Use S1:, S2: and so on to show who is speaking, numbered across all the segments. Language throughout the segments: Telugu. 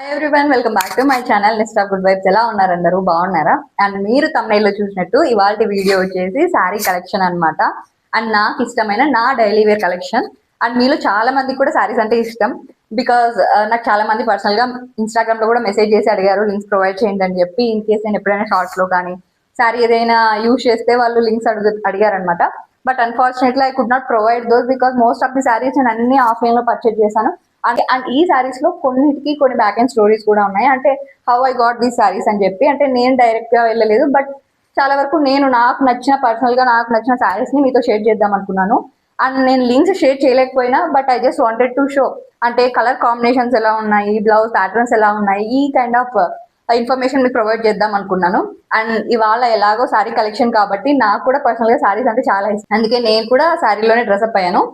S1: Hi everyone, welcome back to my channel NISHTHA good vibes. ఎలా ఉన్నారు? అందరూ బాగున్నారా? అండ్ మీరు thumbnail లో చూసినట్టు ఇవాళ వీడియో వచ్చేసి శారీ కలెక్షన్ అన్నమాట. అండ్ నాకు ఇష్టమైన నా డైలీ వేర్ కలెక్షన్. అండ్ మీలో చాలా మందికి కూడా శారీస్ అంటే ఇష్టం. బికాజ్ నాకు చాలా మంది పర్సనల్ గా ఇన్స్టాగ్రామ్ లో కూడా మెసేజ్ చేసి అడిగారు లింక్స్ ప్రొవైడ్ చేయండి అని చెప్పి. ఇన్ కేస్ నేను ఎప్పుడైనా షార్ట్స్ లో కానీ శారీ ఏదైనా యూజ్ చేస్తే వాళ్ళు లింక్స్ అడిగారు అనమాట. But unfortunately I could not provide those because most of the saris నేను అన్ని ఆఫ్లైన్ లో పర్చేజ్ చేశాను. అండ్ ఈ శారీస్ లో కొన్నిటికి కొన్ని బ్యాక్ అండ్ స్టోరీస్ కూడా ఉన్నాయి. అంటే how I got these saris అని చెప్పి. అంటే నేను డైరెక్ట్ గా వెళ్ళలేదు, బట్ చాలా వరకు నేను నాకు నచ్చిన పర్సనల్ గా నాకు నచ్చిన శారీస్ ని మీతో షేర్ చేద్దాం అనుకున్నాను. అండ్ నేను లింక్స్ షేర్ చేయలేకపోయినా, but I just wanted to show అంటే కలర్ కాంబినేషన్స్ ఎలా ఉన్నాయి, బ్లౌజ్ ప్యాటర్న్స్ ఎలా ఉన్నాయి, ఈ కైండ్ ఆఫ్ ఇన్ఫర్మేషన్ మీకు ప్రొవైడ్ చేద్దాం అనుకున్నాను. అండ్ ఇవాళ ఎలాగో శారీ కలెక్షన్ కాబట్టి నాకు కూడా పర్సనల్ గా శారీస్ అంటే చాలా ఇష్టం. అందుకే నేను కూడా శారీలోనే డ్రెస్అప్ అయ్యాను.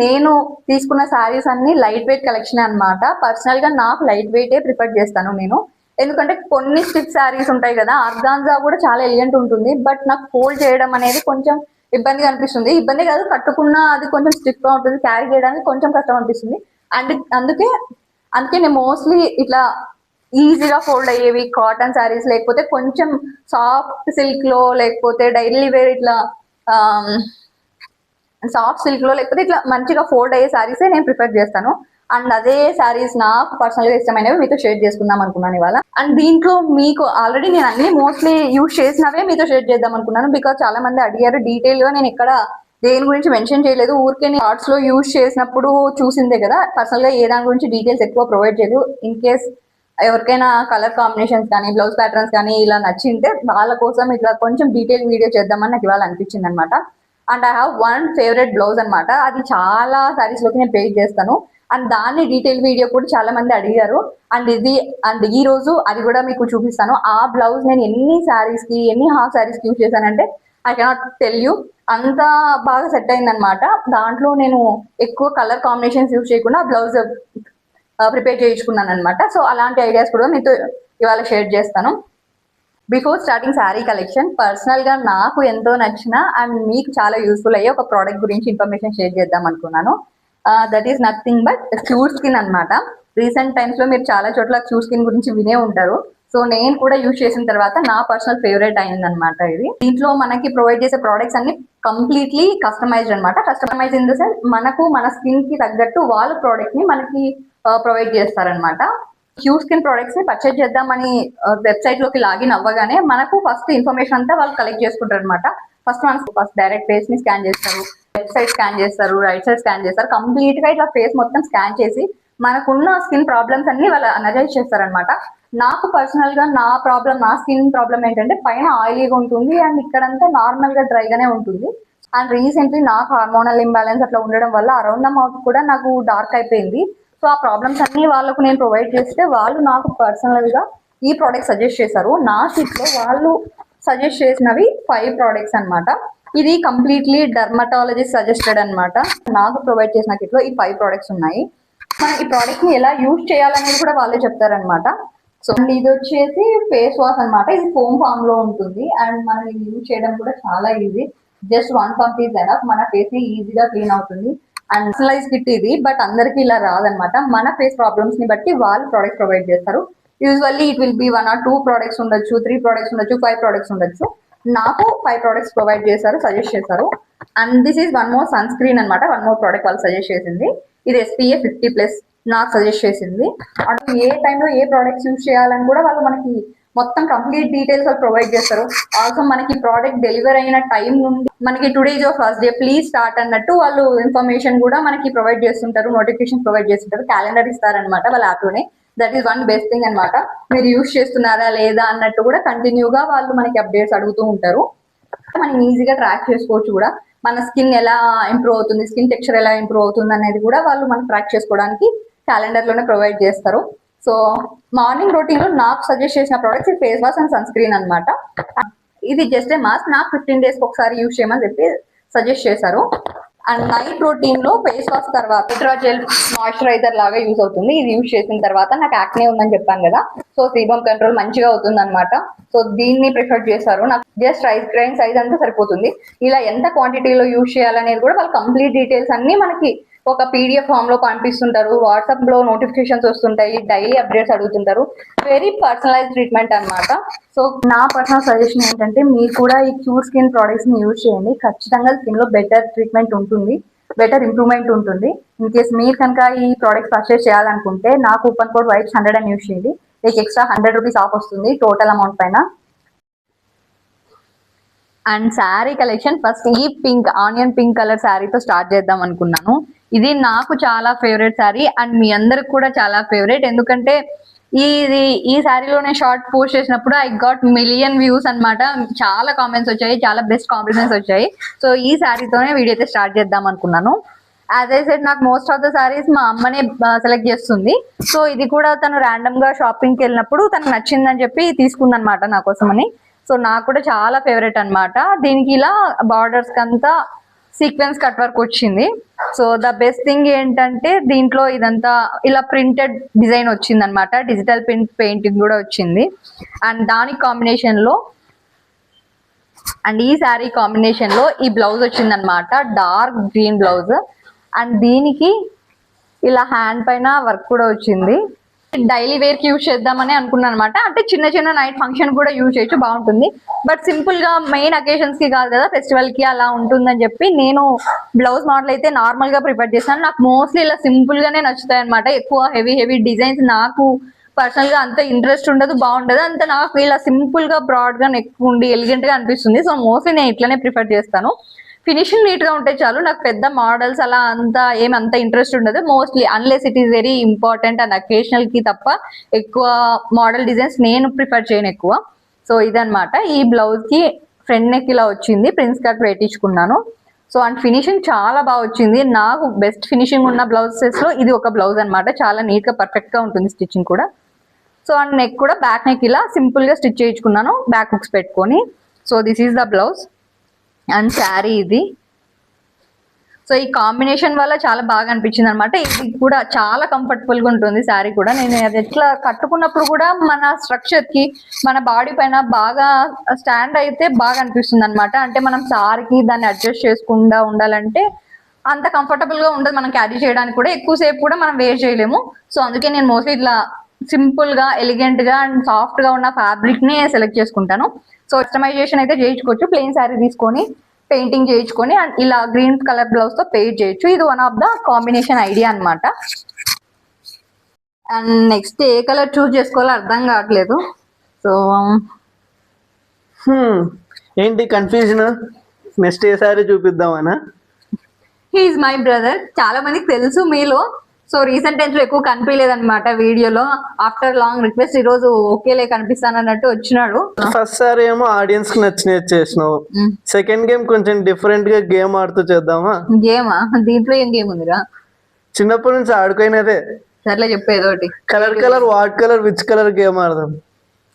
S1: నేను తీసుకున్న శారీస్ అన్ని లైట్ వెయిట్ కలెక్షన్ అన్నమాట. పర్సనల్ గా నాకు లైట్ వెయిటే ప్రిఫర్ చేస్తాను నేను. ఎందుకంటే కొన్ని స్టిఫ్ శారీస్ ఉంటాయి కదా, ఆర్గాన్జా కూడా చాలా ఎలిగెంట్ ఉంటుంది, బట్ నాకు ఫోల్డ్ చేయడం అనేది కొంచెం ఇబ్బందిగా అనిపిస్తుంది. ఇబ్బంది కాదు, కట్టుకున్న అది కొంచెం స్టిఫ్ గా ఉంటుంది, క్యారీ చేయడానికి కొంచెం కష్టం అనిపిస్తుంది. అండ్ అందుకే నేను మోస్ట్లీ ఇట్లా ఈజీగా ఫోల్డ్ అయ్యేవి కాటన్ శారీస్, లేకపోతే కొంచెం సాఫ్ట్ సిల్క్ లో, లేకపోతే డైలీ వేర్ ఇట్లా సాఫ్ట్ సిల్క్ లో, లేకపోతే ఇట్లా మంచిగా ఫోల్డ్ అయ్యే శారీసే నేను ప్రిఫర్ చేస్తాను. అండ్ అదే శారీస్ నాకు పర్సనల్ గా ఇష్టమైనవి మీతో షేర్ చేసుకుందాం అనుకున్నాను ఇవాళ. అండ్ దీంట్లో మీకు ఆల్రెడీ నేను అన్ని మోస్ట్లీ యూజ్ చేసినవే మీతో షేర్ చేద్దాం అనుకున్నాను. బికాస్ చాలా మంది అడిగారు, డీటెయిల్ గా నేను ఎక్కడ దేని గురించి మెన్షన్ చేయలేదు, ఊరికే నేను ఆర్ట్స్ లో యూజ్ చేసినప్పుడు చూసిందే కదా, పర్సనల్ గా ఏ దాని గురించి డీటెయిల్స్ ఎక్కువ ప్రొవైడ్ చేయలేదు. ఇన్ కేస్ ఎవరికైనా కలర్ కాంబినేషన్స్ కానీ బ్లౌజ్ ప్యాటర్న్స్ కానీ ఇలా నచ్చింటే వాళ్ళ కోసం ఇట్లా కొంచెం డీటెయిల్ వీడియో చేద్దామని నాకు ఇవాళ అనిపించింది అనమాట. And I have one favourite blouse అనమాట. అది చాలా సారీస్ లోకి నేను పేజ్ చేస్తాను. అండ్ దాన్ని డీటెయిల్ వీడియో కూడా చాలా మంది అడిగారు. అండ్ ఈ రోజు అది కూడా మీకు చూపిస్తాను. ఆ బ్లౌజ్ నేను ఎన్ని శారీస్ కి, ఎన్ని హాఫ్ శారీస్ కి యూజ్ చేశానంటే ఐ కెనాట్ టెల్ యూ. అంత బాగా సెట్ అయింది అనమాట. దాంట్లో నేను ఎక్కువ కలర్ కాంబినేషన్స్ యూజ్ చేయకుండా బ్లౌజ్ ప్రిపేర్ చేయించుకున్నాను అనమాట. సో అలాంటి ఐడియాస్ కూడా మీతో ఇవాళ షేర్ చేస్తాను. Before starting sari collection, personal గా నాకు ఎంతో నచ్చిన అండ్ మీకు చాలా యూస్ఫుల్ అయ్యే ఒక ప్రోడక్ట్ గురించి ఇన్ఫర్మేషన్ షేర్ చేద్దాం అనుకున్నాను. That is nothing but cure skin అనమాట. రీసెంట్ టైమ్స్ లో మీరు చాలా చోట్ల క్యూర్ స్కిన్ గురించి వినే ఉంటారు. సో నేను కూడా యూజ్ చేసిన తర్వాత నా పర్సనల్ ఫేవరెట్ అయింది అనమాట ఇది. దీంట్లో మనకి ప్రొవైడ్ చేసే ప్రోడక్ట్స్ అన్ని కంప్లీట్లీ కస్టమైజ్డ్ అనమాట. కస్టమైజ్ ఇన్ ద సెన్స్ మనకు మన స్కిన్ కి తగ్గట్టు వాళ్ళ ప్రోడక్ట్ ని మనకి ప్రొవైడ్ చేస్తారనమాట. క్యూ స్కిన్ ప్రొడక్ట్స్ ని పర్చేజ్ చేద్దామని వెబ్సైట్ లోకి లాగిన్ అవ్వగానే మనకు ఫస్ట్ ఇన్ఫర్మేషన్ అంతా వాళ్ళు కలెక్ట్ చేసుకుంటారు అనమాట. ఫస్ట్ డైరెక్ట్ ఫేస్ ని స్కాన్ చేస్తారు, లెఫ్ట్ సైడ్ స్కాన్ చేస్తారు, రైట్ సైడ్ స్కాన్ చేస్తారు. కంప్లీట్ గా ఇట్లా ఫేస్ మొత్తం స్కాన్ చేసి మనకున్న స్కిన్ ప్రాబ్లమ్స్ అన్ని వాళ్ళు అనలైజ్ చేస్తారనమాట. నాకు పర్సనల్ గా నా స్కిన్ ప్రాబ్లం ఏంటంటే పైన ఆయిలీగా ఉంటుంది అండ్ ఇక్కడంతా నార్మల్ గా డ్రైగానే ఉంటుంది. అండ్ రీసెంట్లీ నాకు హార్మోనల్ ఇంబ్యాలెన్స్ అట్లా ఉండడం వల్ల అరౌండ్ ద మౌత్ కూడా నాకు డార్క్ అయిపోయింది. సో ఆ ప్రాబ్లమ్స్ అన్ని వాళ్ళకు నేను ప్రొవైడ్ చేస్తే వాళ్ళు నాకు పర్సనల్ గా ఈ ప్రోడక్ట్ సజెస్ట్ చేశారు. నా కిట్ లో వాళ్ళు సజెస్ట్ చేసినవి 5 ప్రోడక్ట్స్ అనమాట. ఇది కంప్లీట్లీ డర్మటాలజిస్ట్ సజెస్టెడ్ అనమాట. నాకు ప్రొవైడ్ చేసిన కిట్ లో ఈ 5 ప్రోడక్ట్స్ ఉన్నాయి. మనం ఈ ప్రోడక్ట్ ని ఎలా యూజ్ చేయాలనేది కూడా వాళ్ళే చెప్తారనమాట. సో ఇది వచ్చేసి ఫేస్ వాష్ అనమాట. ఇది ఫోమ్ ఫామ్ లో ఉంటుంది అండ్ మనం ఇది యూజ్ చేయడం కూడా చాలా easy. Just 1 pump is enough. మన ఫేస్ ని ఈజీగా క్లీన్ అవుతుంది. అండ్ పర్సనలైజ్ కిట్ ఇది, బట్ అందరికి ఇలా రాదనమాట. మన ఫేస్ ప్రాబ్లమ్స్ ని బట్టి వాళ్ళు ప్రోడక్ట్ ప్రొవైడ్ చేస్తారు. Usually it will be 1 or 2 products ఉండొచ్చు, 3 ప్రోడక్ట్స్ ఉండొచ్చు, 5 ప్రోడక్ట్స్ ఉండొచ్చు. నాకు 5 ప్రోడక్ట్స్ ప్రొవైడ్ చేశారు, సజెస్ట్ చేశారు. And this is 1 more sunscreen అనమాట. 1 more ప్రోడక్ట్ వాళ్ళు సజెస్ట్ చేసింది. ఇది SPF 50+ నాకు సజెస్ట్ చేసింది. అంటే ఏ టైంలో ఏ ప్రోడక్ట్స్ యూజ్ చేయాలని కూడా వాళ్ళు మనకి మొత్తం కంప్లీట్ డీటెయిల్స్ వాళ్ళు ప్రొవైడ్ చేస్తారు. ఆల్సో మనకి ప్రోడక్ట్ డెలివర్ అయిన టైం నుండి మనకి today is first day please start అన్నట్టు వాళ్ళు ఇన్ఫర్మేషన్ కూడా మనకి ప్రొవైడ్ చేస్తుంటారు, నోటిఫికేషన్ ప్రొవైడ్ చేస్తుంటారు, క్యాలెండర్ ఇస్తారనమాట వాళ్ళ యాప్ లోనే. That is one best thing అనమాట. మీరు యూజ్ చేస్తున్నారా లేదా అన్నట్టు కూడా కంటిన్యూగా వాళ్ళు మనకి అప్డేట్స్ అడుగుతూ ఉంటారు. మనం ఈజీగా ట్రాక్ చేసుకోవచ్చు కూడా. మన స్కిన్ ఎలా ఇంప్రూవ్ అవుతుంది, స్కిన్ టెక్స్చర్ ఎలా ఇంప్రూవ్ అవుతుంది అనేది కూడా వాళ్ళు మనం ట్రాక్ చేసుకోవడానికి క్యాలెండర్ లోనే ప్రొవైడ్ చేస్తారు. సో మార్నింగ్ రొటీన్ లో నాకు సజెస్ట్ చేసిన products face wash and sunscreen అనమాట. ఇది జస్ట్ ఏ మాస్క్. నాకు 15 days ఒకసారి యూజ్ చేయమని చెప్పి సజెస్ట్ చేశారు. అండ్ నైట్ రొటీన్ లో ఫేస్ వాష్ తర్వాత హైడ్రోజెల్ మాయిశ్చరైజర్ లాగా యూజ్ అవుతుంది. ఇది యూజ్ చేసిన తర్వాత నాకు యాక్నే ఉందని చెప్పాను కదా, సో సీబమ్ కంట్రోల్ మంచిగా అవుతుంది అనమాట. సో దీన్ని ప్రిఫర్ చేశారు. నాకు జస్ట్ రైస్ గ్రైన్ సైజ్ అంతా సరిపోతుంది. ఇలా ఎంత క్వాంటిటీలో యూజ్ చేయాలనేది కూడా వాళ్ళు కంప్లీట్ డీటెయిల్స్ అన్ని మనకి ఒక పీడిఎఫ్ ఫామ్ లో పంపిస్తుంటారు, వాట్సాప్ లో నోటిఫికేషన్స్ వస్తుంటాయి, డైలీ అప్డేట్స్ అడుగుతుంటారు. వెరీ పర్సనలైజ్ ట్రీట్మెంట్ అన్నమాట. సో నా పర్సనల్ సజెషన్ ఏంటంటే మీరు కూడా ఈ క్యూర్ స్కిన్ ప్రొడక్ట్స్ ని యూజ్ చేయండి. ఖచ్చితంగా స్కిన్ లో బెటర్ ట్రీట్మెంట్ ఉంటుంది, బెటర్ ఇంప్రూవ్మెంట్ ఉంటుంది. ఇన్ కేస్ మీరు కనుక ఈ ప్రోడక్ట్స్ పర్చేస్ చేయాలనుకుంటే నా కూపన్ కోడ్ వైట్స్ 100 అని యూజ్ చేయండి. మీకు ఎక్స్ట్రా 100 రూపీస్ ఆఫ్ వస్తుంది టోటల్ అమౌంట్ పైన. అండ్ శారీ కలెక్షన్ ఫస్ట్ ఈ పింక్ ఆనియన్ పింక్ కలర్ శారీతో స్టార్ట్ చేద్దాం అనుకున్నాను. ఇది నాకు చాలా ఫేవరెట్ శారీ అండ్ మీ అందరికి కూడా చాలా ఫేవరెట్. ఎందుకంటే ఈ శారీలో నేను షార్ట్ పోస్ట్ చేసినప్పుడు ఐ గాట్ మిలియన్ వ్యూస్ అన్నమాట. చాలా కామెంట్స్ వచ్చాయి, చాలా బెస్ట్ కాంప్లిమెంట్స్ వచ్చాయి. సో ఈ శారీతోనే వీడియో అయితే స్టార్ట్ చేద్దాం అనుకున్నాను. యాజ్ ఐ సెడ్ నాకు మోస్ట్ ఆఫ్ ద శారీస్ మా అమ్మనే సెలెక్ట్ చేస్తుంది. సో ఇది కూడా తను ర్యాండమ్ గా షాపింగ్ కి వెళ్ళినప్పుడు తనకు నచ్చిందని చెప్పి తీసుకుందనమాట నా కోసమని. సో నాకు కూడా చాలా ఫేవరెట్ అన్నమాట. దీనికి ఇలా బార్డర్స్ కంతా సీక్వెన్స్ కట్ వర్క్ వచ్చింది. సో ద బెస్ట్ థింగ్ ఏంటంటే దీంట్లో ఇదంతా ఇలా ప్రింటెడ్ డిజైన్ వచ్చింది అనమాట. డిజిటల్ ప్రింట్ పెయింటింగ్ కూడా వచ్చింది. అండ్ దానికి కాంబినేషన్ లో అండ్ ఈ శారీ కాంబినేషన్ లో ఈ బ్లౌజ్ వచ్చింది అనమాట, డార్క్ గ్రీన్ బ్లౌజ్. అండ్ దీనికి ఇలా హ్యాండ్ పైన వర్క్ కూడా వచ్చింది. డైలీ వేర్ కి యూజ్ చేద్దామని అనుకున్నాను అనమాట. అంటే చిన్న చిన్న నైట్ ఫంక్షన్ కూడా యూజ్ చేయొచ్చు, బాగుంటుంది. బట్ సింపుల్ గా మెయిన్ అకేషన్స్ కి కాదు కదా, ఫెస్టివల్ కి అలా ఉంటుందని చెప్పి నేను బ్లౌజ్ మోడల్ అయితే నార్మల్ గా ప్రిఫర్ చేస్తాను. నాకు మోస్ట్లీ ఇలా సింపుల్ గానే నచ్చుతాయి అనమాట. ఎక్కువ హెవీ డిజైన్స్ నాకు పర్సనల్ గా అంత ఇంట్రెస్ట్ ఉండదు, బాగుండదు. అంత నాకు ఇలా సింపుల్ గా బ్రాడ్ గా ఎక్కువ ఉండి ఎలిగెంట్ గా అనిపిస్తుంది. సో మోస్ట్లీ నేను ఇట్లానే ప్రిఫర్ చేస్తాను. ఫినిషింగ్ నీట్ గా ఉంటే చాలు. నాకు పెద్ద మోడల్స్ అలా ఏమంత ఇంట్రెస్ట్ ఉండదు mostly, unless it is very important and occasional కి తప్ప ఎక్కువ మోడల్ డిజైన్స్ నేను ప్రిఫర్ చేయను ఎక్కువ. సో ఇదనమాట. ఈ బ్లౌజ్ కి ఫ్రంట్ నెక్ ఇలా వచ్చింది, ప్రిన్స్ కట్ పెట్టించుకున్నాను. సో అండ్ ఫినిషింగ్ చాలా బాగా వచ్చింది. నాకు బెస్ట్ ఫినిషింగ్ ఉన్న బ్లౌజెస్ లో ఇది ఒక బ్లౌజ్ అనమాట. చాలా నీట్ గా పర్ఫెక్ట్ గా ఉంటుంది స్టిచ్చింగ్ కూడా. సో అండ్ నెక్ కూడా బ్యాక్ నెక్ ఇలా సింపుల్ గా స్టిచ్ చేయించుకున్నాను బ్యాక్ హుక్స్ పెట్టుకొని. So this is the blouse and sari ఇది. సో ఈ కాంబినేషన్ వల్ల చాలా బాగా అనిపించింది అనమాట. ఇది కూడా చాలా కంఫర్టబుల్ గా ఉంటుంది శారీ కూడా. నేను అది ఎట్లా కట్టుకున్నప్పుడు కూడా మన స్ట్రక్చర్ కి మన బాడీ పైన బాగా స్టాండ్ అయితే బాగా అనిపిస్తుంది అనమాట. అంటే మనం శారీకి దాన్ని అడ్జస్ట్ చేసుకుండా ఉండాలంటే అంత కంఫర్టబుల్ గా ఉండదు. మనం క్యారీ చేయడానికి కూడా ఎక్కువసేపు కూడా మనం వేర్ చేయలేము. సో అందుకే నేను మోస్ట్లీ ఇట్లా సింపుల్ గా ఎలిగెంట్ గా అండ్ సాఫ్ట్ గా ఉన్న ఫ్యాబ్రిక్ ని సెలెక్ట్ చేసుకుంటాను. సో కస్టమైజేషన్ అయితే చేయించుకోవచ్చు. ప్లెయిన్ శారీ తీసుకొని పెయింటింగ్ చేయించుకొని అండ్ ఇలా గ్రీన్ కలర్ బ్లౌజ్ తో పెయింట్ చేయొచ్చు. ఇది one of the combination idea అన్నమాట. అండ్ నెక్స్ట్ ఏ కలర్ చూస్ చేసుకోవాలో అర్థం కావట్లేదు. సో
S2: ఏంటి కన్ఫ్యూజన్? నెక్స్ట్ ఏ సారీ చూపిద్దామనా?
S1: He's my brother. చాలా మందికి తెలుసు మీలో. సో రీసెంట్ టైమ్స్ లో ఎక్కువ కనిపించలేదు అనమాట వీడియోలో. ఆఫ్టర్ లాంగ్ రిక్వెస్ట్ ఈ రోజు ఓకేలే కనిపిస్తాను అన్నట్టు వచ్చినాడు.
S2: ఫస్ట్ సారి ఏమో ఆడియన్స్ కి నచ్చినట్టు చేసినావు. సెకండ్ గేమ్ కొంచెం డిఫరెంట్ గా గేమ్ ఆడుతూ చేద్దామా?
S1: గేమా? దీంట్లో ఏం గేమ్ ఉందిరా?
S2: చిన్నప్పటి నుంచి ఆడుకునేదే.
S1: సర్లే చెప్పు ఏదో ఒకటి.
S2: Colour what colour which colour game ఆడదాం.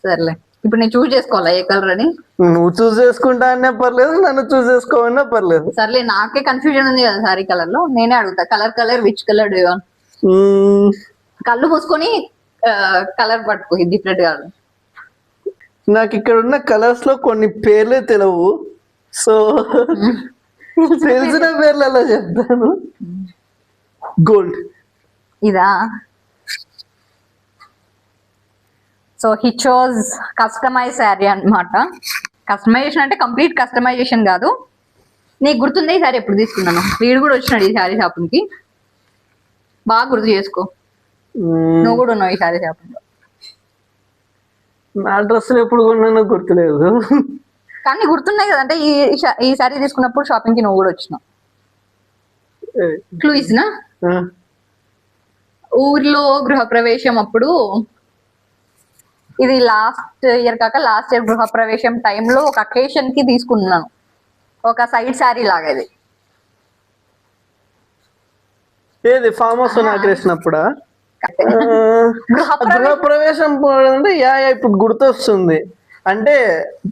S1: సర్లే, ఇప్పుడు నేను చూస్ చేసుకోవాలా ఏ కలర్ అని?
S2: నువ్వు చూస్ చేసుకుంటా అనే పర్లేదు, నన్ను చూస్ చేసుకోవన్నా పర్లేదు.
S1: సర్లే, నాకే కన్ఫ్యూజన్ ఉంది కదా సారీ కలర్ లో. నేనే అడుగుతా, colour which colour do you want? కళ్ళు మూసుకొని కలర్ పట్టుకో, డిఫరెంట్ కాదు.
S2: నాకు ఇక్కడ ఉన్న కలర్స్ లో కొన్ని పేర్లే తెలియవు. సో తెలిసిన పేర్లు అలా చెప్తాను. గోల్డ్.
S1: ఇదా? So he chose customise sari అన్నమాట. కస్టమైజేషన్ అంటే కంప్లీట్ కస్టమైజేషన్ కాదు. నీకు గుర్తుంది ఈ శారీ ఎప్పుడు తీసుకున్నాను? వీడు కూడా వచ్చినాడు ఈ శారీ షాపింగ్ కి. బాగా గుర్తు చేసుకో, నువ్వు కూడా ఉన్నావు ఈ శారీ షాపింగ్ లో.
S2: నా డ్రెస్సులు ఎప్పుడు కొన్నానో గుర్తులేదు,
S1: కానీ గుర్తున్నాయి కదంటే ఈ శారీ తీసుకున్నప్పుడు షాపింగ్ కి నువ్వు కూడా వచ్చినావు. క్లూ ఇచ్చినా? ఊర్లో గృహప్రవేశం అప్పుడు, ఇది లాస్ట్ ఇయర్ గృహప్రవేశం టైంలో ఒక అకేషన్ కి తీసుకున్నాను. ఒక సైడ్ శారీ లాగా ఇది.
S2: ఏది ఫామ్ హౌస్ నాకేసినప్పుడా? గృహప్రవేశం అంటే ఇప్పుడు గుర్తొస్తుంది. అంటే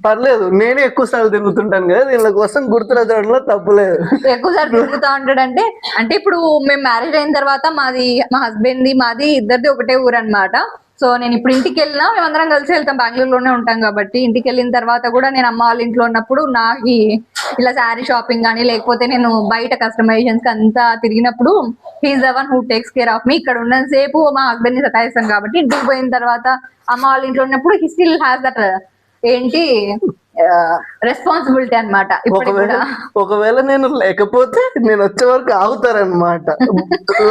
S2: పర్లేదు, నేనే ఎక్కువ సార్లు తిరుగుతుంటాను కదా, దీని కోసం గుర్తురావడంలో తప్పులేదు.
S1: ఎక్కువ సార్లు తిరుగుతా ఉంటాడు అంటే ఇప్పుడు మేము మ్యారేజ్ అయిన తర్వాత మా హస్బెండ్ మాది ఇద్దరిది ఒకటే ఊరు అనమాట. సో నేను ఇప్పుడు ఇంటికి వెళ్ళినా మేమందరం కలిసి వెళ్తాం, బెంగళూరులోనే ఉంటాం కాబట్టి. ఇంటికి వెళ్ళిన తర్వాత కూడా నేను అమ్మ వాళ్ళ ఇంట్లో ఉన్నప్పుడు నాకు ఇలా శారీ షాపింగ్ కానీ లేకపోతే నేను బయట కస్టమైజేషన్స్ అంతా తిరిగినప్పుడు he's the one who takes care of me. ఇక్కడ ఉన్నంతసేపు మా హస్బెండ్ ని సతాయిస్తాను కాబట్టి ఇంటికి పోయిన తర్వాత అమ్మ వాళ్ళ ఇంట్లో ఉన్నప్పుడు హీ స్టిల్ హ్యాస్ దట్ ఏంటి రెస్పాన్సిబిలిటీ అన్నమాట.
S2: ఒకవేళ నేను లేకపోతే నేను వచ్చే వరకు ఆగుతారనమాట.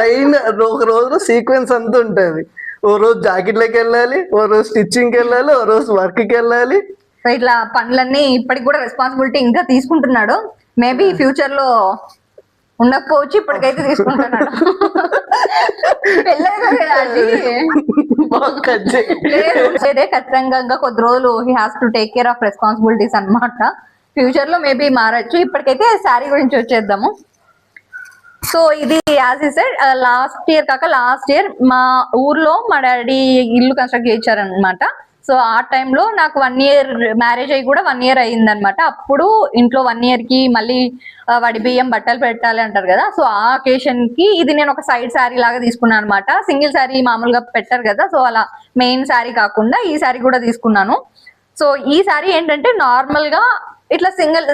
S2: లైన్ ఒక రోజు సీక్వెన్స్ అంతా ఉంటది. ఓ రోజు జాకెట్లకి వెళ్ళాలి, ఓ రోజు స్టిచ్చింగ్కి వెళ్ళాలి, ఓ రోజు వర్క్ కి వెళ్ళాలి.
S1: ఇట్లా పనులన్నీ ఇప్పటికి కూడా రెస్పాన్సిబిలిటీ ఇంకా తీసుకుంటున్నాడు. మేబీ ఫ్యూచర్ లో ఉండకపోవచ్చు, ఇప్పటికైతే తీసుకుంటున్నాడు. ఖచ్చితంగా కొద్ది రోజులు he has to take care of responsibilities అన్నమాట. ఫ్యూచర్ లో మేబీ మారచ్చు. ఇప్పటికైతే శారీ గురించి వచ్చేద్దాము. సో ఇది యాజ్ ఈ సెడ్ లాస్ట్ ఇయర్ మా ఊర్లో మా డాడీ ఇల్లు కన్స్ట్రక్ట్ చేయించారనమాట. సో ఆ టైంలో నాకు 1 year మ్యారేజ్ అయ్యి కూడా 1 year అయ్యిందనమాట. అప్పుడు ఇంట్లో 1 year కి మళ్ళీ వడి బియ్యం బట్టలు పెట్టాలి అంటారు కదా. సో ఆ అకేషన్ కి ఇది నేను ఒక సైడ్ శారీ లాగా తీసుకున్నాను అనమాట. సింగిల్ శారీ మామూలుగా పెట్టారు కదా, సో అలా మెయిన్ శారీ కాకుండా ఈ శారీ కూడా తీసుకున్నాను. సో ఈ శారీ ఏంటంటే నార్మల్ గా ఇట్లా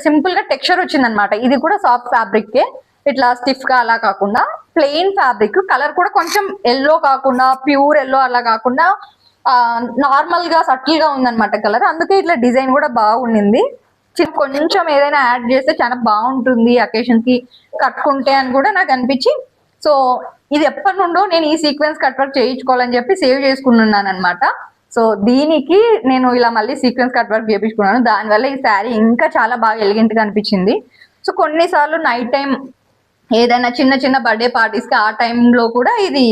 S1: సింపుల్ గా టెక్స్చర్ వచ్చిందనమాట. ఇది కూడా సాఫ్ట్ ఫ్యాబ్రిక్ కే, ఇట్లా స్టిఫ్ గా అలా కాకుండా ప్లెయిన్ ఫ్యాబ్రిక్. కలర్ కూడా కొంచెం ఎల్లో కాకుండా ప్యూర్ ఎల్లో అలా కాకుండా నార్మల్ గా సటిల్ గా ఉందన్నమాట కలర్. అందుకే ఇట్లా డిజైన్ కూడా బాగుండింది. కొంచెం ఏదైనా యాడ్ చేస్తే చాలా బాగుంటుంది అకేషన్ కి కట్టుకుంటే అని కూడా నాకు అనిపించి, సో ఇది ఎప్పటి నుండో నేను ఈ సీక్వెన్స్ కట్ వర్క్ చేయించుకోవాలని చెప్పి సేవ్ చేసుకున్నాను అనమాట. సో దీనికి నేను ఇలా మళ్ళీ సీక్వెన్స్ కట్ వర్క్ చేయించుకున్నాను. దానివల్ల ఈ శారీ ఇంకా చాలా బాగా ఎలిగెంట్ గా అనిపించింది. సో కొన్నిసార్లు నైట్ టైం ఏదైనా చిన్న చిన్న బర్త్డే పార్టీస్ కి ఆ టైంలో కూడా ఇది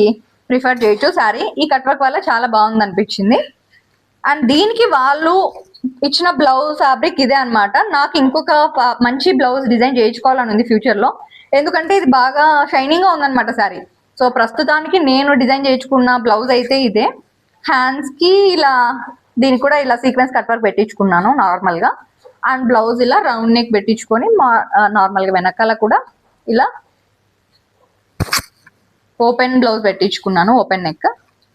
S1: ప్రిఫర్ చేయొచ్చు శారీ. ఈ కట్ వర్క్ వల్ల చాలా బాగుంది అనిపించింది. అండ్ దీనికి వాళ్ళు ఇచ్చిన బ్లౌజ్ ఫ్యాబ్రిక్ ఇదే అనమాట. నాకు ఇంకొక మంచి బ్లౌజ్ డిజైన్ చేయించుకోవాలని ఉంది ఫ్యూచర్ లో, ఎందుకంటే ఇది బాగా షైనింగ్ గా ఉందన్నమాట శారీ. సో ప్రస్తుతానికి నేను డిజైన్ చేయించుకున్న బ్లౌజ్ అయితే ఇదే. హ్యాండ్స్ కి ఇలా దీనికి కూడా ఇలా సీక్వెన్స్ కట్ వర్క్ పెట్టించుకున్నాను నార్మల్ గా. అండ్ బ్లౌజ్ ఇలా రౌండ్ నెక్ పెట్టించుకొని నార్మల్ గా వెనకాల కూడా ఇలా ఓపెన్ బ్లౌజ్ పెట్టించుకున్నాను, ఓపెన్ నెక్,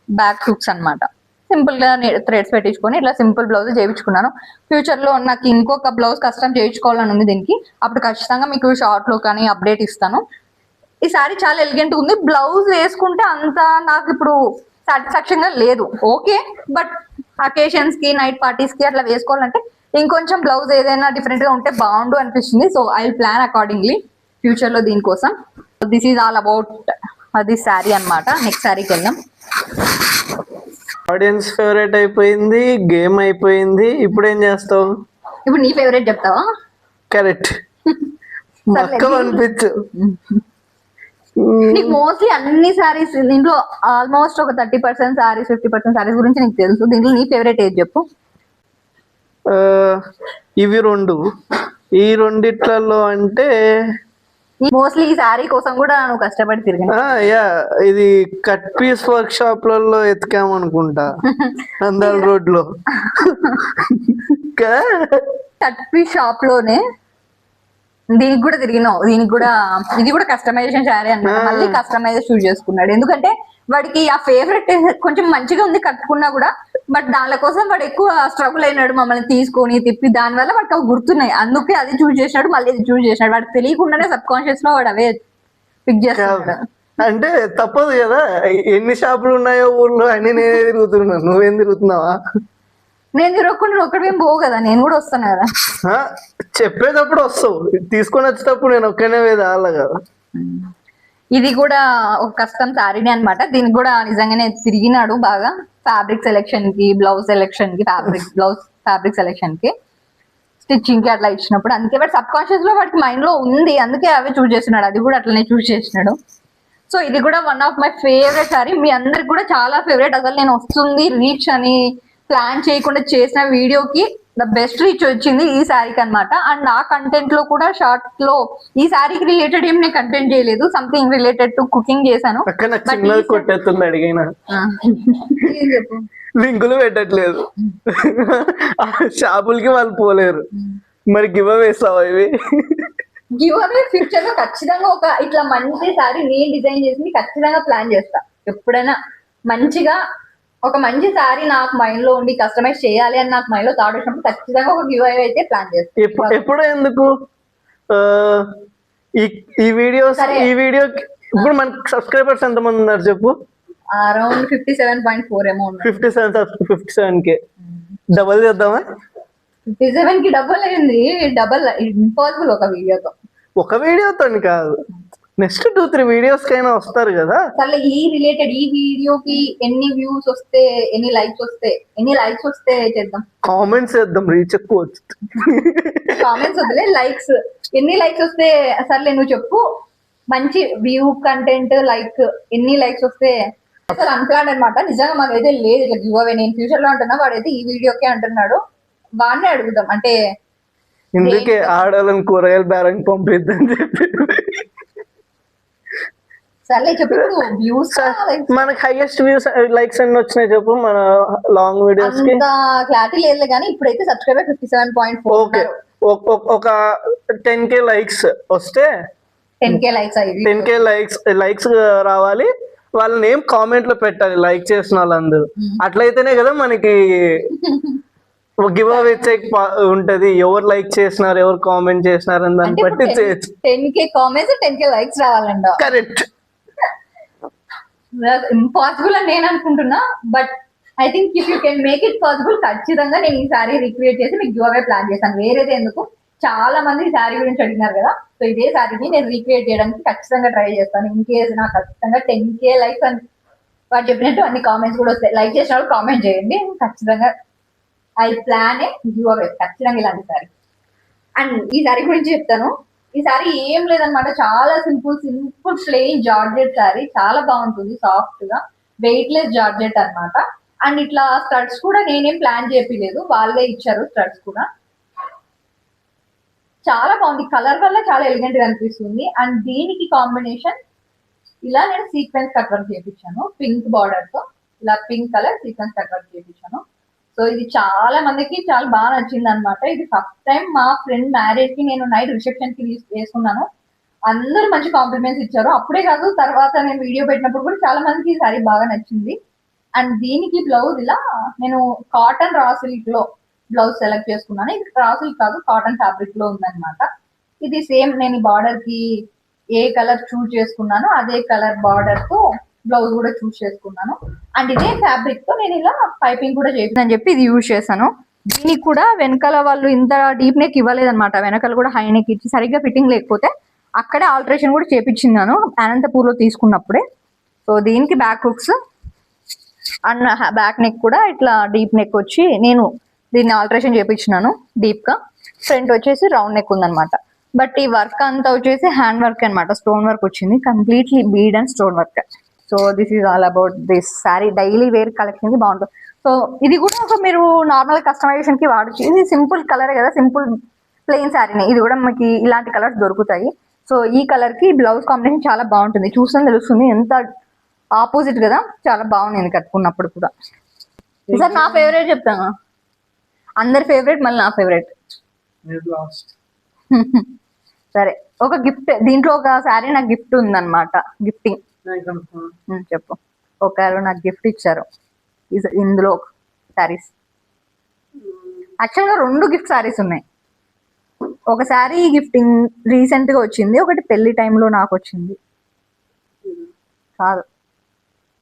S1: బ్యాక్ హుక్స్ అన్నమాట. సింపుల్ గా థ్రెడ్స్ పెట్టించుకొని ఇట్లా సింపుల్ బ్లౌజ్ చేయించుకున్నాను. ఫ్యూచర్ లో నాకు ఇంకొక బ్లౌజ్ కస్టమ్ చేయించుకోవాలని ఉంది దీనికి. అప్పుడు ఖచ్చితంగా మీకు షార్ట్ లో కానీ అప్డేట్ ఇస్తాను. ఈ సారీ చాలా ఎలిగెంట్ ఉంది. బ్లౌజ్ వేసుకుంటే అంత నాకు ఇప్పుడు సాటిస్ఫాక్షన్ గా లేదు, ఓకే, బట్ అకేషన్స్ కి నైట్ పార్టీస్ కి అట్లా వేసుకోవాలంటే ఇంకొంచెం బ్లౌజ్ ఏదైనా డిఫరెంట్ గా ఉంటే బాగుండు అనిపిస్తుంది. So I will plan accordingly future లో దీనికోసం. దిస్ ఈజ్ ఆల్ అబౌట్ అది శారీ అన్నమాట. నెక్స్ట్ శారీకి వెళ్దాం.
S2: ఆడియన్స్ ఫేవరెట్ అయిపోయింది, గేమ్ అయిపోయింది, ఇప్పుడు ఏం చేస్తావు?
S1: ఇప్పుడు నీ ఫేవరెట్ చెప్తావా?
S2: కరెక్ట్. మక్క అనిపించు.
S1: నీకు మోస్ట్లీ అన్ని సారీస్ దీంట్లో ఆల్మోస్ట్ ఒక 30% సారీస్ 50% సారీస్ గురించి నీకు తెలుసు. దీంట్లో నీ ఫేవరెట్ ఏది చెప్పు?
S2: ఇవి రెండు. ఈ రెండిట్లలో అంటే
S1: మోస్ట్లీ ఈ శారీ కోసం కూడా నువ్వు కష్టపడి తిరిగినా?
S2: యా, ఇది కట్ పీస్ వర్క్ షాప్ లలో ఎత్తుకామనుకుంటా అందాల రోడ్ లో.
S1: కట్ పీస్ షాప్ లోనే దీనికి కూడా తిరిగినావు. దీనికి కూడా ఇది కూడా కస్టమైజేషన్ శారీ అన్నమాట. మళ్ళీ కస్టమైజేషన్ చూస్ చేసుకున్నాడు, ఎందుకంటే వాడికి ఆ ఫేవరెట్ కొంచెం మంచిగా ఉంది కట్టుకున్నా కూడా, బట్ దాని కోసం వాడు ఎక్కువ స్ట్రగుల్ అయినాడు మమ్మల్ని తీసుకొని తిప్పి. దానివల్ల వాడికి అవి గుర్తున్నాయి, అందుకే అది చూస్ చేసినాడు, మళ్ళీ ఇది చూస్ చేసినాడు. వాడికి తెలియకుండానే సబ్ కాన్షియస్ లో వాడు అవే పిక్ చేస్తాడు.
S2: అంటే తప్పదు కదా, ఎన్ని షాపులు ఉన్నాయో ఊర్లో అన్ని నేనే తిరుగుతున్నాను, నువ్వేం తిరుగుతున్నావా?
S1: నేను తిరగకుండా ఒక్కడేం పోవు కదా, నేను కూడా వస్తాను కదా.
S2: చెప్పేటప్పుడు వస్తావు, తీసుకొని వచ్చేటప్పుడు నేను ఒక్కనే వేదాల కదా.
S1: ఇది కూడా ఒక కస్టమ్ శారీనే అనమాట. దీనికి కూడా నిజంగానే తిరిగినాడు బాగా ఫ్యాబ్రిక్ సెలెక్షన్ కి, బ్లౌజ్ సెలెక్షన్ కి, ఫ్యాబ్రిక్ సెలెక్షన్ కి, స్టిచ్చింగ్ కి అట్లా ఇచ్చినప్పుడు. అందుకే వాడు సబ్ కాన్షియస్ లో వాడికి మైండ్ లో ఉంది, అందుకే అవే చూస్ చేస్తున్నాడు. అది కూడా అట్లనే చూస్ చేసినాడు. సో ఇది కూడా one of my favourite sari. మీ అందరికి కూడా చాలా ఫేవరెట్. అసలు నేను వస్తుంది రీచ్ అని ప్లాన్ చేయకుండా చేసిన వీడియోకి ద బెస్ట్ రీచ్ వచ్చింది ఈ శారీకి అనమాట. అండ్ ఆ కంటెంట్ లో కూడా షార్ట్ లో ఈ శారీకి రిలేటెడ్ ఏం నేను కంటెంట్ చేయలేదు, సంథింగ్ రిలేటెడ్ టు కుకింగ్ చేశాను.
S2: కొట్టేస్తుంది అడిగిన లింకులు పెట్టట్లేదు, షాపులకి వాళ్ళు పోలేరు, మరి గివ్ అవేస్తావా? ఇవి
S1: గివ్ అవే ఫ్యూచర్ లో ఖచ్చితంగా ఒక ఇట్లా మంచి శారీ నేను డిజైన్ చేసి ఖచ్చితంగా ప్లాన్ చేస్తా. ఎప్పుడైనా మంచిగా ఒక మంచి సారీ నాకు మైండ్ లో ఉండి కస్టమైజ్ చేయాలి అని నాకు మైండ్ లో థాట్ వచ్చినప్పుడు ఖచ్చితంగా ఒక గివ్ అవే అయితే ప్లాన్ చేస్తాను.
S2: ఎప్పుడు ఎందుకు ఆ, ఈ వీడియోస్
S1: సరే.
S2: ఈ వీడియోకి ఇప్పుడు మనకి సబ్స్క్రైబర్స్ ఎంతమంది ఉన్నారు చెప్పు?
S1: Around 57.4 amount.
S2: 57K. డబల్ చేద్దామా?
S1: 57 కి డబుల్ అయింది. డబుల్ ఇంపాసిబుల్ ఒక వీడియోతో.
S2: ఒక వీడియోతో కాదు, నెక్స్ట్ 2-3 వీడియోస్ కైనా వస్తారు కదా.
S1: సరే ఈ రిలేటెడ్ ఈ వీడియోకి ఎన్ని వ్యూస్ వస్తే ఎన్ని లైక్స్ వస్తే చేద్దాం.
S2: కామెంట్స్ చేద్దాం, రీచ్ ఎక్కువ వచ్చింది.
S1: కామెంట్స్ వద్దులే, లైక్స్ ఎన్ని లైక్స్ వస్తే సర్లే నువ్వు చెప్పు. మంచి వ్యూ కంటెంట్ లైక్ ఎన్ని లైక్స్ వస్తే అసలు అన్ప్లాన్ అనమాట. నిజంగా మాకైతే లేదు ఇట్లా గివ్ అవే. నేను ఫ్యూచర్ లో అంటున్నా, వాడైతే ఈ వీడియోకే అంటున్నాడు. వాడినే అడుగుదాం అంటే
S2: ఇందుకే ఆడాలని కూరగాయల బేరం పంపిద్దని చెప్పి.
S1: సర్లే చెప్పు వ్యూస్.
S2: మనకి హైయెస్ట్ వ్యూస్ లైక్స్ ఎన్ని వచ్చినాయి చెప్పు మన లాంగ్ వీడియోస్ కి?
S1: అంత క్లారిటీ లేదు కానీ ఇప్పుడైతే సబ్స్క్రైబర్ 57.4.
S2: ఓకే, ఒక 10K లైక్స్ వస్తే
S1: 10K లైక్స్ అయ్యి
S2: 10K లైక్స్ రావాలి. వాళ్ళ నేమ్ కామెంట్ లో పెట్టాలి, లైక్ చేసిన వాళ్ళందరూ. అట్లయితేనే కదా మనకి గివ్ అవే ఉంటది. ఎవరు లైక్ చేసినారు, ఎవరు కామెంట్ చేసినారు అని దాన్ని బట్టి చేయొచ్చు.
S1: 10K కామెంట్స్ 10K లైక్స్ రావాలంట.
S2: కరెక్ట్.
S1: ఇంపాసిబుల్ అని నేను అనుకుంటున్నా, but I think if you can make it possible ఖచ్చితంగా నేను ఈ సారీ రిక్రియేట్ చేసి మీకు గివ్ అవే ప్లాన్ చేశాను. వేరేది ఎందుకు, చాలా మంది శారీ గురించి అడిగినారు కదా, సో ఇదే శారీని నేను రీక్రియేట్ చేయడానికి ఖచ్చితంగా ట్రై చేస్తాను. ఇన్ కేస్ నాకు ఖచ్చితంగా 10K లైక్స్ అని వాడు చెప్పినట్టు అన్ని కామెంట్స్ కూడా వస్తాయి. లైక్ చేసిన వాళ్ళు కామెంట్ చేయండి, ఖచ్చితంగా I plan A give away ఖచ్చితంగా ఇలాంటి శారీ. అండ్ ఈ శారీ గురించి చెప్తాను. ఈ శారీ ఏం లేదనమాట, చాలా సింపుల్ ప్లెయిన్ జార్జెట్ శారీ. చాలా బాగుంటుంది, సాఫ్ట్ గా వెయిట్లెస్ జార్జెట్ అన్నమాట. అండ్ ఇట్లా స్టడ్స్ కూడా నేనేం ప్లాన్ చేయలేదు, వాళ్ళే ఇచ్చారు స్టడ్స్ కూడా. చాలా బాగుంది, కలర్ వల్ల చాలా ఎలిగెంట్ గా అనిపిస్తుంది. అండ్ దీనికి కాంబినేషన్ ఇలా నేను సీక్వెన్స్ కట్ వర్క్ చేయించాను, పింక్ బార్డర్ తో ఇలా pink colour sequence cut work చేయించాను. సో ఇది చాలా మందికి చాలా బాగా నచ్చింది అనమాట. ఇది ఫస్ట్ టైం మా ఫ్రెండ్ మ్యారేజ్ కి నేను నైట్ రిసెప్షన్ కి వేసుకున్నాను. అందరూ మంచి కాంప్లిమెంట్స్ ఇచ్చారు. అప్పుడే కాదు, తర్వాత నేను వీడియో పెట్టినప్పుడు కూడా చాలా మందికి ఈ సారీ బాగా నచ్చింది. అండ్ దీనికి బ్లౌజ్ ఇలా నేను కాటన్ రా సిల్క్ లో బ్లౌజ్ సెలెక్ట్ చేసుకున్నాను. ఇది రా సిల్క్ కాదు, కాటన్ ఫ్యాబ్రిక్ లో ఉందన్నమాట. ఇది సేమ్ నేను బార్డర్ కి ఏ కలర్ చూస్ చేసుకున్నాను అదే కలర్ బార్డర్ తో బ్లౌజ్ కూడా చూస్ చేసుకున్నాను. అండ్ ఇదే ఫ్యాబ్రిక్ తో నేను ఇలా పైపింగ్ కూడా చేసిందని చెప్పి ఇది యూజ్ చేశాను. దీనికి కూడా వెనకాల వాళ్ళు ఇంత డీప్ నెక్ ఇవ్వలేదన్నమాట, వెనకాల కూడా హై నెక్ ఇచ్చి సరిగ్గా ఫిట్టింగ్ లేకపోతే అక్కడే ఆల్టరేషన్ కూడా చేపించిన్నాను అనంతపూర్ లో తీసుకున్నప్పుడే. సో దీనికి back hooks and back neck కూడా ఇట్లా డీప్ నెక్ వచ్చి నేను దీన్ని ఆల్టరేషన్ చేపించినాను డీప్ గా. ఫ్రంట్ వచ్చేసి రౌండ్ నెక్ ఉందన్నమాట. బట్ ఈ వర్క్ అంతా వచ్చేసి హ్యాండ్ వర్క్ అనమాట, స్టోన్ వర్క్ వచ్చింది, completely bead and stone work. So this is all about this sari. Daily wear collection కి బాగుంటుంది. సో ఇది కూడా ఒక మీరు నార్మల్ కస్టమైజేషన్ కి వాడచ్చు. ఇది సింపుల్ కలర్ కదా, సింపుల్ ప్లెయిన్ శారీనే. ఇది కూడా మనకి ఇలాంటి కలర్స్ దొరుకుతాయి. సో ఈ కలర్ కి బ్లౌజ్ కాంబినేషన్ చాలా బాగుంటుంది, చూస్తే తెలుస్తుంది ఎంత ఆపోజిట్ కదా, చాలా బాగుంది కట్టుకున్నప్పుడు కూడా. సార్ నా ఫేవరెట్ చెప్తాను, అందరి ఫేవరెట్ మళ్ళీ నా ఫేవరెట్. సరే ఒక గిఫ్ట్, దీంట్లో ఒక శారీ నాకు గిఫ్ట్ ఉందన్నమాట, గిఫ్టింగ్ చెప్పు. ఒకరు నాకు గిఫ్ట్ ఇచ్చారు ఇందులో శారీస్. యాక్చువల్గా 2 గిఫ్ట్ శారీస్ ఉన్నాయి. ఒక శారీ గిఫ్టింగ్ రీసెంట్ గా వచ్చింది, ఒకటి పెళ్లి టైంలో నాకు వచ్చింది కాదు.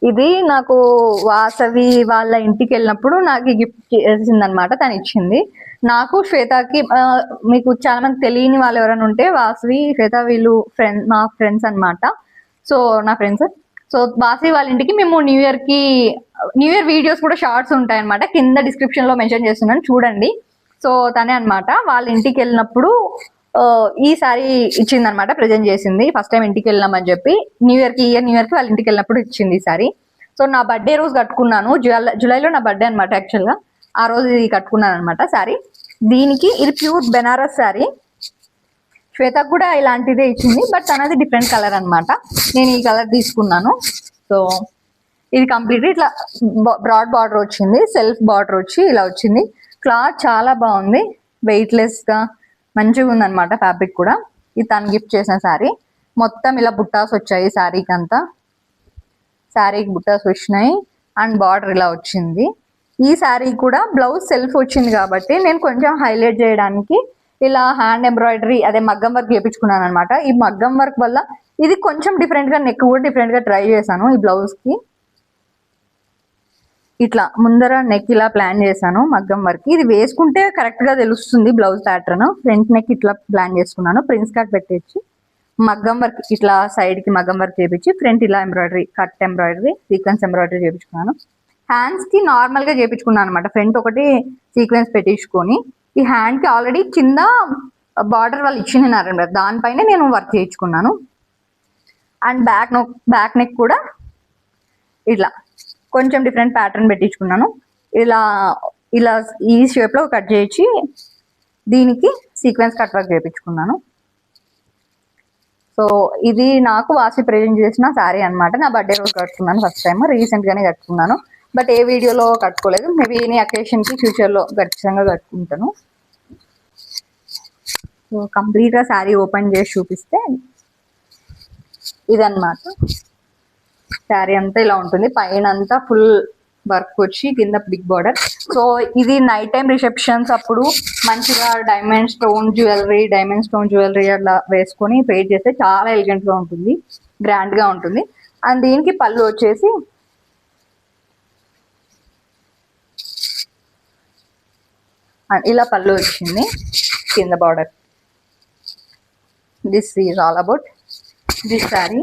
S1: ఇది నాకు వాసవి వాళ్ళ ఇంటికి వెళ్ళినప్పుడు నాకు గిఫ్ట్ చేసింది అనమాట, తను ఇచ్చింది నాకు. శ్వేతకి మీకు చాలా మంది తెలియని వాళ్ళు ఎవరైనా ఉంటే, వాసవి శ్వేత వీళ్ళు మా ఫ్రెండ్స్ అనమాట. సో నా ఫ్రెండ్స్. సో వాసవి వాళ్ళ ఇంటికి మేము న్యూ ఇయర్ వీడియోస్ కూడా షార్ట్స్ ఉంటాయి అనమాట, కింద డిస్క్రిప్షన్ లో మెన్షన్ చేస్తున్నాను చూడండి. సో తనే అనమాట వాళ్ళ ఇంటికి వెళ్ళినప్పుడు ఈ సారీ ఇచ్చింది అనమాట, ప్రజెంట్ చేసింది. ఫస్ట్ టైం ఇంటికి వెళ్ళామని చెప్పి న్యూ ఇయర్ కి వాళ్ళ ఇంటికి వెళ్ళినప్పుడు ఇచ్చింది ఈ సారీ. సో నా బర్త్డే రోజు కట్టుకున్నాను, జూలైలో నా బర్త్డే అనమాట. యాక్చువల్ గా ఆ రోజు ఇది కట్టుకున్నాను అనమాట సారీ. దీనికి ఇది ప్యూర్ బెనారస్ సారీ. శ్వేతకు కూడా ఇలాంటిదే ఇచ్చింది, బట్ తనది డిఫరెంట్ కలర్ అనమాట. నేను ఈ కలర్ తీసుకున్నాను. సో ఇది కంప్లీట్ ఇట్లా బ్రాడ్ బార్డర్ వచ్చింది, సెల్ఫ్ బార్డర్ వచ్చి ఇలా వచ్చింది. క్లాత్ చాలా బాగుంది, వెయిట్లెస్ గా మంచిగా ఉంది అనమాట ఫ్యాబ్రిక్ కూడా. ఇది తను గిఫ్ట్ చేసిన శారీ. మొత్తం ఇలా బుట్టాస్ వచ్చాయి శారీకి అంతా, శారీకి బుట్టాస్ వచ్చినాయి. అండ్ బార్డర్ ఇలా వచ్చింది. ఈ శారీ కూడా బ్లౌజ్ సెల్ఫ్ వచ్చింది కాబట్టి నేను కొంచెం హైలైట్ చేయడానికి ఇలా హ్యాండ్ ఎంబ్రాయిడరీ అదే మగ్గం వర్క్ చేయించుకున్నాను అనమాట. ఈ మగ్గం వర్క్ వల్ల ఇది కొంచెం డిఫరెంట్ గా, నెక్ కూడా డిఫరెంట్ గా ట్రై చేశాను. ఈ బ్లౌజ్ కి ఇట్లా ముందర నెక్ ఇలా ప్లాన్ చేశాను మగ్గం వర్క్. ఇది వేసుకుంటే కరెక్ట్ గా తెలుస్తుంది బ్లౌజ్ ప్యాటర్న్. ఫ్రంట్ నెక్ ఇట్లా ప్లాన్ చేసుకున్నాను. ప్రిన్స్ కట్ పెట్టేసి మగ్గం వర్క్ ఇట్లా సైడ్ కి మగ్గం వర్క్ చేపించి ఫ్రంట్ ఇలా embroidery, cut embroidery, sequence embroidery చేపించుకున్నాను. హ్యాండ్స్ కి నార్మల్ గా చేపించుకున్నాను అనమాట. ఫ్రంట్ ఒకటి సీక్వెన్స్ పెట్టించుకొని ఈ హ్యాండ్ కి ఆల్రెడీ కింద బార్డర్ వాళ్ళు ఇచ్చినారు, దానిపైన నేను వర్క్ చేయించుకున్నాను. అండ్ బ్యాక్ నెక్ కూడా ఇట్లా కొంచెం డిఫరెంట్ ప్యాటర్న్ పెట్టించుకున్నాను. ఇలా ఇలా ఈ షేప్ లో కట్ చేయించి దీనికి సీక్వెన్స్ కట్ వర్క్ చేయించుకున్నాను. సో ఇది నాకు వాసి ప్రెజెంట్ చేసిన శారీ అనమాట. నా బర్త్డే రోజు కట్టుకున్నాను ఫస్ట్ టైం, రీసెంట్ గానే కట్టుకున్నాను. బట్ ఏ వీడియోలో కట్టుకోలేదు. మేబీ ఎనీ అకేషన్ కి ఫ్యూచర్ లో ఖచ్చితంగా కట్టుకుంటాను. సో కంప్లీట్ గా శారీ ఓపెన్ చేసి చూపిస్తే ఇదన్నమాట. శారీ అంతా ఇలా ఉంటుంది. పైన అంతా ఫుల్ వర్క్ వచ్చి కింద బిగ్ బార్డర్. సో ఇది నైట్ టైం రిసెప్షన్స్ అప్పుడు మంచిగా డైమండ్ స్టోన్ జ్యువెలరీ అట్లా వేసుకొని పెయిర్ చేస్తే చాలా ఎలిగెంట్ గా ఉంటుంది, గ్రాండ్ గా ఉంటుంది. అండ్ దీనికి పళ్ళు వచ్చేసి ఇలా పళ్ళు వచ్చింది, కింద border. This is all about this sari.